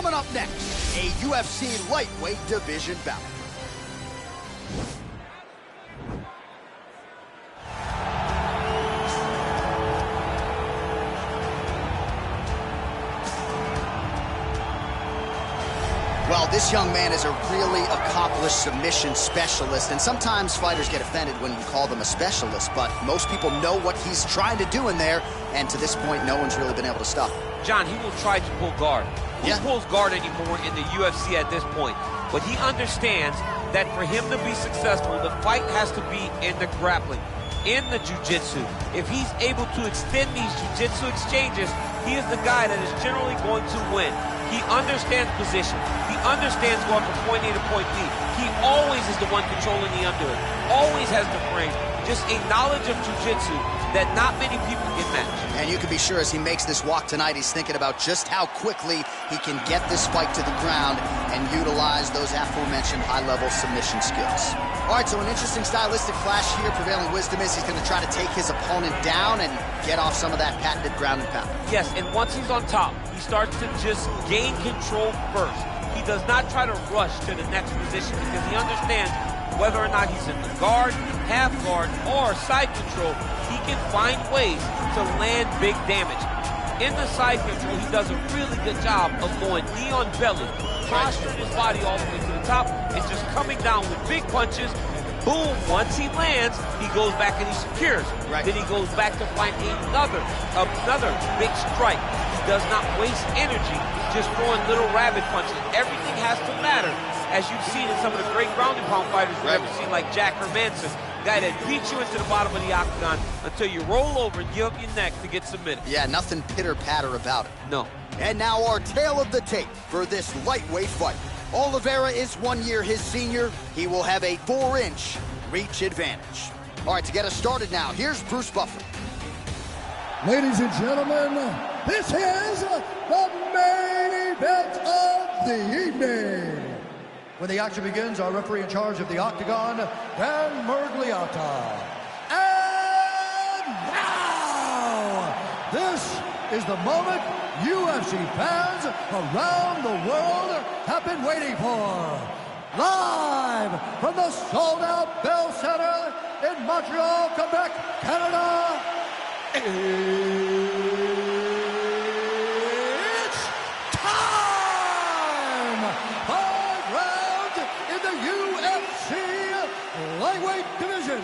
Coming up next, a UFC lightweight division bout. Well, this young man is a really accomplished submission specialist, and sometimes fighters get offended when you call them a specialist, but most people know what he's trying to do in there, and to this point, no one's really been able to stop him. John, he will try to pull guard. Who pulls guard anymore in the UFC at this point? But he understands that for him to be successful, the fight has to be in the grappling, in the jiu-jitsu. If he's able to extend these jiu-jitsu exchanges, he is the guy that is generally going to win. He understands position. He understands going from point A to point B. He always is the one controlling the underhood. Always has the frame. Just a knowledge of jiu-jitsu that not many people can match. And you can be sure as he makes this walk tonight, he's thinking about just how quickly he can get this fight to the ground and utilize those aforementioned high-level submission skills. All right, so an interesting stylistic clash here. Prevailing wisdom is he's going to try to take his opponent down and get off some of that patented ground and pound. Yes, and once he's on top, he starts to just gain control first. He does not try to rush to the next position because he understands whether or not he's in the guard, half guard, or side control, he can find ways to land big damage. In the side control, he does a really good job of going knee on belly, posturing his body all the way to the top, and just coming down with big punches. Boom, once he lands, he goes back and he secures. Then he goes back to find another big strike. He does not waste energy just throwing little rabbit punches. Everything has to matter. As you've seen in some of the great ground and pound fighters we've ever seen, like Jack Hermanson, guy that beats you into the bottom of the octagon until you roll over and give up your neck to get submitted. Yeah, nothing pitter-patter about it. No. And now our tale of the tape for this lightweight fight. Oliveira is 1 year his senior. He will have a 4-inch reach advantage. All right, to get us started now, here's Bruce Buffer. Ladies and gentlemen, this is the main event of the evening. When the action begins, our referee in charge of the octagon, Dan Mergliata. And now, this is the moment UFC fans around the world have been waiting for. Live from the sold-out Bell Center in Montreal, Quebec, Canada, it's time! 5 rounds in the UFC lightweight division.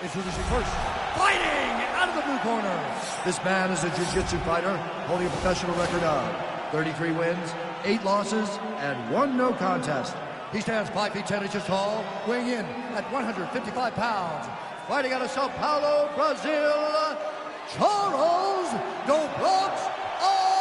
Introducing first, fighting out of the blue corner. This man is a jiu-jitsu fighter holding a professional record of 33 wins, 8 losses, and 1 no contest. He stands 5 feet 10 inches tall, weighing in at 155 pounds. Fighting out of Sao Paulo, Brazil, Charles Dobrox Oliveira!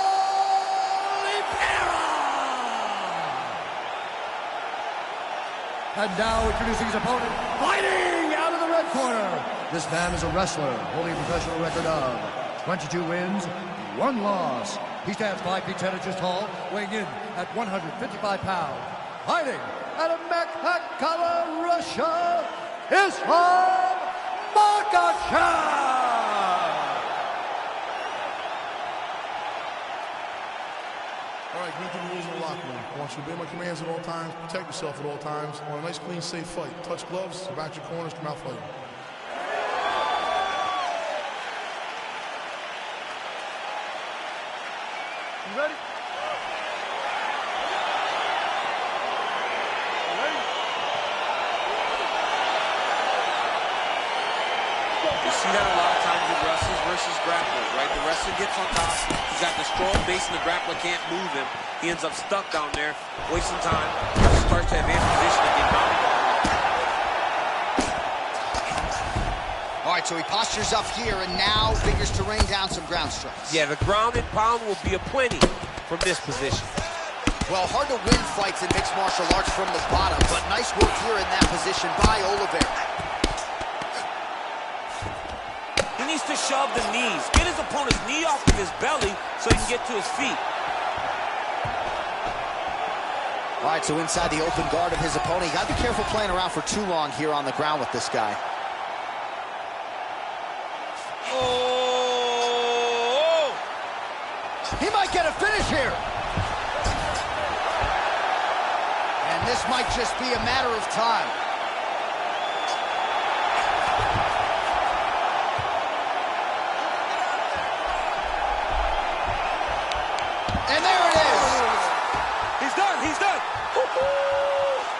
And now introducing his opponent, fighting out of the red corner. This man is a wrestler, holding a professional record of 22 wins, 1 loss. He stands 5 feet 10 inches tall, weighing in at 155 pounds. Fighting out of Makhachev, Russia, Islam Makhachev! All right, get the rules in the locker room. I want you to obey my commands at all times, protect yourself at all times. I want a nice, clean, safe fight. Touch gloves, back your corners, come out fighting. You ready? You see that a lot of times with wrestlers versus grapplers, right? The wrestler gets on top, he's got the strong base and the grappler can't move him. He ends up stuck down there, wasting time. Starts to advance position and get mounted. All right, so he postures up here and now figures to rain down some ground strikes. Yeah, the ground and pound will be aplenty from this position. Well, hard to win fights in mixed martial arts from the bottom, but nice work here in that position by Oliveira. He needs to shove the knees, get his opponent's knee off of his belly so he can get to his feet. All right, so inside the open guard of his opponent, you gotta be careful playing around for too long here on the ground with this guy. Oh! He might get a finish here. This might just be a matter of time. And there it is. He's done. He's done.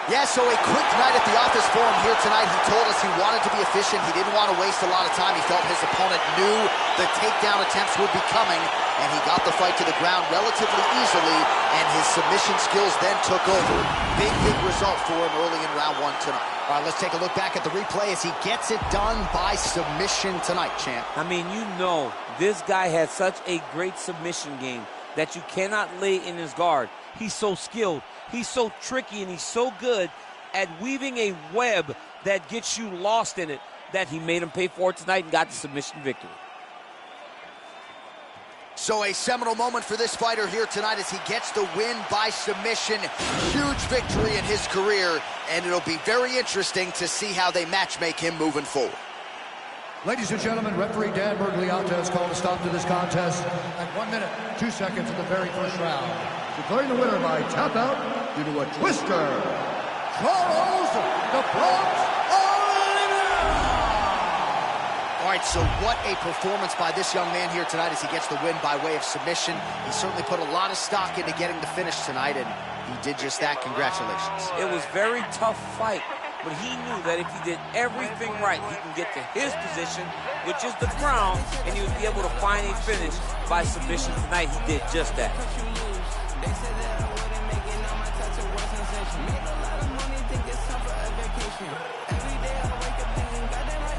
Yeah, so a quick night at the office for him here tonight. He told us he wanted to be efficient. He didn't want to waste a lot of time. He felt his opponent knew the takedown attempts would be coming, and he got the fight to the ground relatively easily, and his submission skills then took over. Big result for him early in round one tonight. All right, let's take a look back at the replay as he gets it done by submission tonight, champ. I mean, you know, this guy has such a great submission game that you cannot lay in his guard. He's so skilled, he's so tricky, and he's so good at weaving a web that gets you lost in it that he made him pay for it tonight and got the submission victory. So a seminal moment for this fighter here tonight as he gets the win by submission. Huge victory in his career, and it'll be very interesting to see how they matchmake him moving forward. Ladies and gentlemen, referee Dan Bergliata has called a stop to this contest at 1 minute, 2 seconds of the very first round. Declaring the winner by tap out due to a twister, Charles the Bronx Oliveira! All right, so what a performance by this young man here tonight as he gets the win by way of submission. He certainly put a lot of stock into getting the finish tonight, and he did just that. Congratulations. It was a very tough fight, but he knew that if he did everything right, he can get to his position, which is the ground, and he would be able to find a finish by submission tonight. He did just that. Make a lot of money, thinking some for a vacation.